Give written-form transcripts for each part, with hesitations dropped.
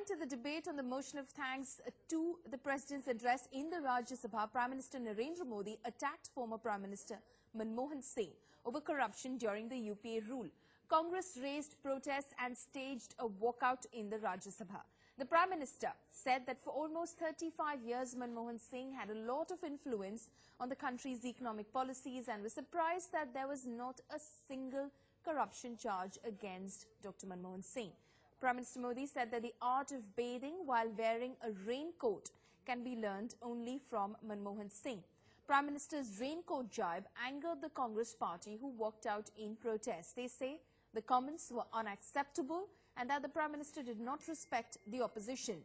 to the debate on the motion of thanks to the President's address in the Rajya Sabha, Prime Minister Narendra Modi attacked former Prime Minister Manmohan Singh over corruption during the UPA rule. Congress raised protests and staged a walkout in the Rajya Sabha. The Prime Minister said that for almost 35 years, Manmohan Singh had a lot of influence on the country's economic policies and was surprised that there was not a single corruption charge against Dr. Manmohan Singh. Prime Minister Modi said that the art of bathing while wearing a raincoat can be learned only from Manmohan Singh. Prime Minister's raincoat jibe angered the Congress party, who walked out in protest. They say the comments were unacceptable and that the Prime Minister did not respect the opposition.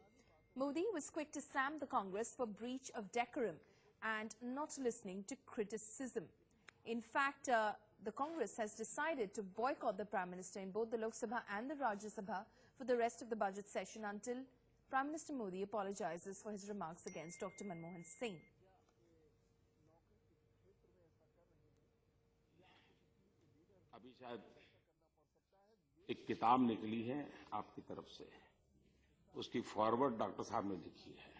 Modi was quick to slam the Congress for breach of decorum and not listening to criticism. In fact, the Congress has decided to boycott the Prime Minister in both the Lok Sabha and the Rajya Sabha for the rest of the budget session until Prime Minister Modi apologizes for his remarks against Dr. Manmohan Singh. अभी शायद एक किताब निकली है आपकी तरफ से, उसकी फॉरवर्ड डॉक्टर साहब ने लिखी है।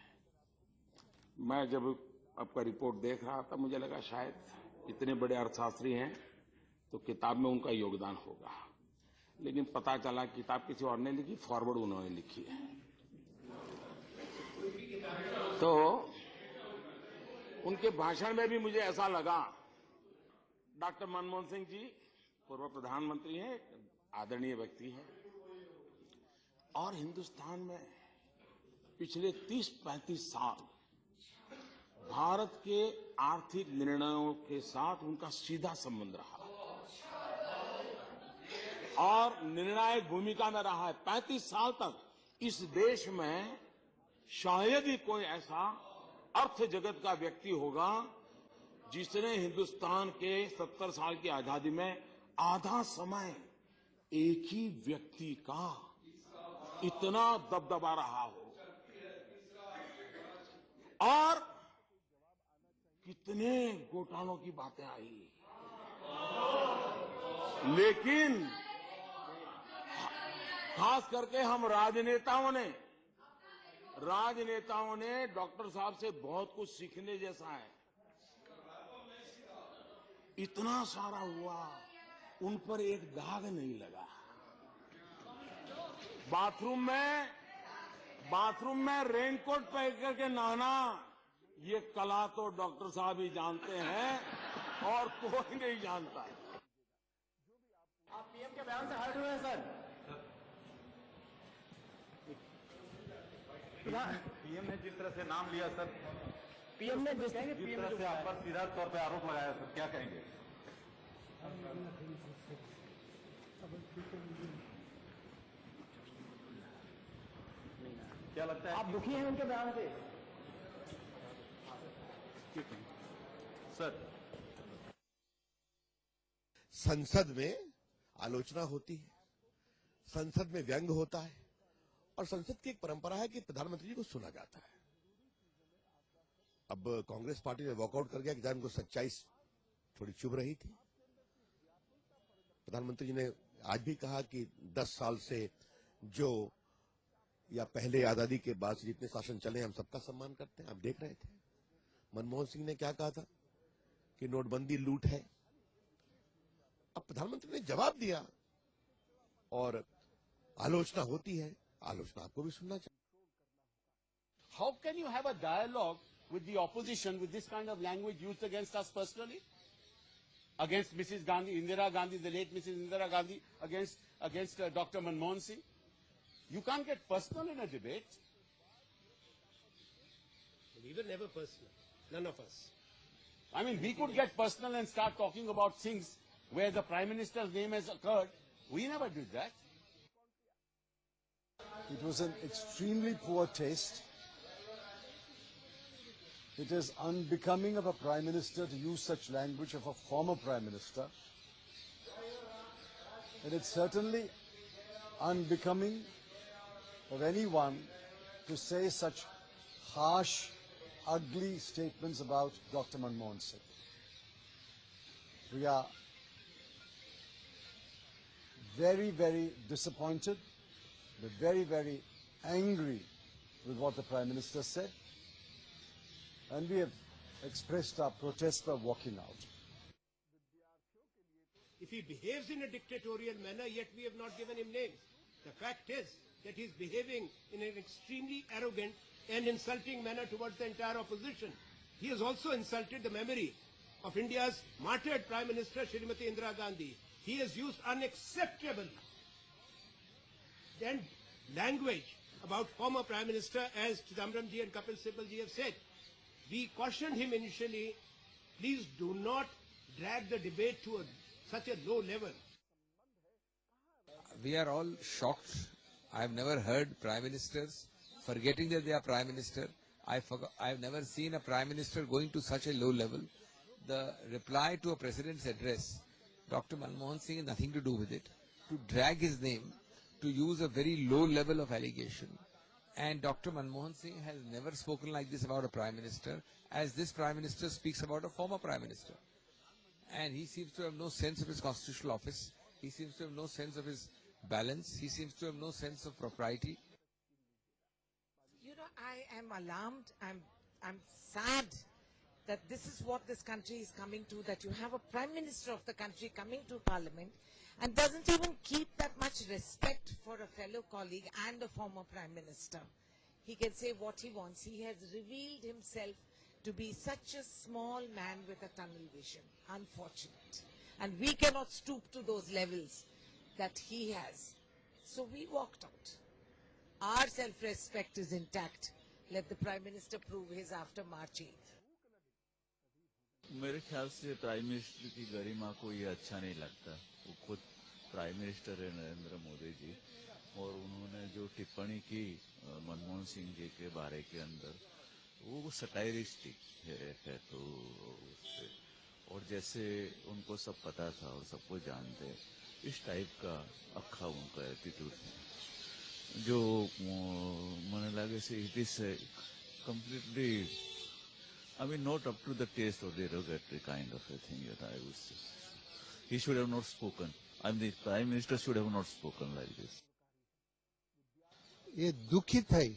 मैं जब आपका रिपोर्ट देख रहा था, मुझे लगा शायद इतने बड़े अर्थशास्त्री हैं तो किताब में उनका योगदान होगा, लेकिन पता चला किताब किसी और ने लिखी, फॉरवर्ड उन्होंने लिखी है। तो उनके भाषण में भी मुझे ऐसा लगा, डॉक्टर मनमोहन सिंह जी पूर्व प्रधानमंत्री हैं, आदरणीय व्यक्ति हैं और हिंदुस्तान में पिछले 30-35 साल भारत के आर्थिक निर्णयों के साथ उनका सीधा संबंध रहा और निर्णायक भूमिका में रहा है। 35 साल तक इस देश में शायद ही कोई ऐसा अर्थ जगत का व्यक्ति होगा जिसने हिंदुस्तान के 70 साल की आजादी में आधा समय एक ही व्यक्ति का इतना दबदबा रहा हो। और कितने घोटालों की बातें आई, लेकिन खास करके हम राजनेताओं ने डॉक्टर साहब से बहुत कुछ सीखने जैसा है। इतना सारा हुआ, उन पर एक दाग नहीं लगा। बाथरूम में रेनकोट पहन करके नहाना, ये कला तो डॉक्टर साहब ही जानते हैं और कोई नहीं जानता। आप पीएम के बयान से हट रहे हैं सर। पीएम ने जिस तरह से नाम लिया सर, पीएम ने जिस तरह से आप पर सीधा तौर पे आरोप लगाया सर, क्या कहेंगे? क्या लगता है आप दुखी हैं उनके बयान से? सर, संसद में आलोचना होती है, संसद में व्यंग होता है और संसद की एक परंपरा है कि प्रधानमंत्री जी को सुना जाता है। अब कांग्रेस पार्टी ने वॉकआउट कर गया कि जब उनको सच्चाई थोड़ी चुभ रही थी। प्रधानमंत्री जी ने आज भी कहा कि 10 साल से जो या पहले आजादी के बाद से जितने शासन चले हम सबका सम्मान करते हैं। आप देख रहे थे मनमोहन सिंह ने क्या कहा था कि नोटबंदी लूट है। अब प्रधानमंत्री ने जवाब दिया और आलोचना होती है, आलोचना आपको भी सुनना चाहिए। How can you have a dialogue with the opposition with this kind of language used against us personally? Against Mrs. Gandhi, Indira Gandhi, the late Mrs. Indira Gandhi, against Dr. Manmohan Singh? You can't get personal in a debate. We were never personal, none of us. I mean, we could get personal and start talking about things where the Prime Minister's name has occurred. We never did that. It was an extremely poor taste. It is unbecoming of a Prime Minister to use such language of a former Prime Minister. And it's certainly unbecoming of anyone to say such harsh, ugly statements about Dr. Manmohan Singh. We are very, very disappointed. We're very, very angry with what the Prime Minister said, and we have expressed our protest by walking out. If he behaves in a dictatorial manner, yet we have not given him names. The fact is that he is behaving in an extremely arrogant and insulting manner towards the entire opposition. He has also insulted the memory of India's martyred Prime Minister, Srimati Indira Gandhi. He has used unacceptable and language about former Prime Minister, as Chidambaram ji and Kapil Sibal ji have said. We cautioned him initially, please do not drag the debate to such a low level. We are all shocked. I have never heard Prime Ministers forgetting that they are Prime Minister. I have never seen a Prime Minister going to such a low level. The reply to a President's address, Dr. Manmohan Singh has nothing to do with it. To drag his name, to use a very low level of allegation. And Dr. Manmohan Singh has never spoken like this about a Prime Minister, as this Prime Minister speaks about a former Prime Minister. And he seems to have no sense of his constitutional office. He seems to have no sense of his balance. He seems to have no sense of propriety. You know, I am alarmed. I'm sad that this is what this country is coming to, that you have a Prime Minister of the country coming to Parliament and doesn't even keep that much respect for a fellow colleague and a former Prime Minister. He can say what he wants. He has revealed himself to be such a small man with a tunnel vision. Unfortunate. And we cannot stoop to those levels that he has. So we walked out. Our self-respect is intact. Let the Prime Minister prove his after March 8th. मेरे ख्याल से prime minister की गरिमा को ये अच्छा नहीं लगता. वो खुद प्राइम मिनिस्टर है नरेंद्र मोदी जी, और उन्होंने जो टिप्पणी की मनमोहन सिंह जी के बारे के अंदर, वो सटायरिस्टिक है. तो उससे, और जैसे उनको सब पता था और सबको जानते, इस टाइप का अक्खा उनका एटीट्यूड जो मैंने लगे से it is completely, I mean, not up to the taste of the derogatory kind of a thing that I would say. He should have not spoken. I mean, the Prime Minister should have not spoken like this. ये दुखित है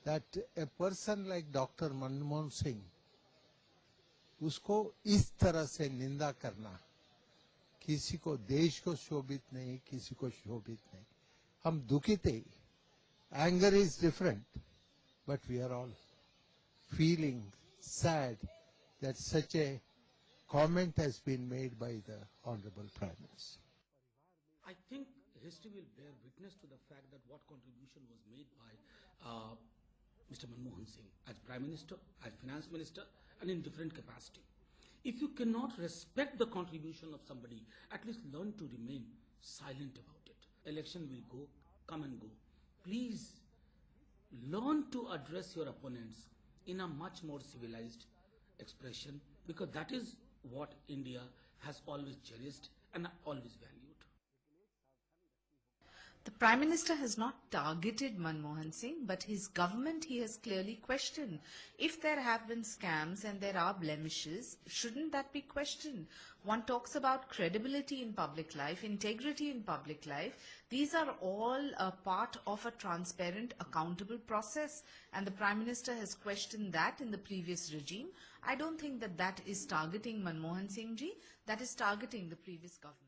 that a person like Dr. Manmohan Singh, उसको इस तरह से निंदा करना किसी को, देश को शोभित नहीं, किसी को शोभित नहीं. हम दुखित है. Anger is different, but we are all feeling sad that such a comment has been made by the Honorable Prime Minister. I think history will bear witness to the fact that what contribution was made by Mr. Manmohan Singh as Prime Minister, as Finance Minister, and in different capacity. If you cannot respect the contribution of somebody, at least learn to remain silent about it. Election will come and go. Please learn to address your opponents in a much more civilized expression, because that is what India has always cherished and always valued. The Prime Minister has not targeted Manmohan Singh, but his government he has clearly questioned. If there have been scams and there are blemishes, shouldn't that be questioned? One talks about credibility in public life, integrity in public life. These are all a part of a transparent, accountable process, and the Prime Minister has questioned that in the previous regime. I don't think that that is targeting Manmohan Singh ji, that is targeting the previous government.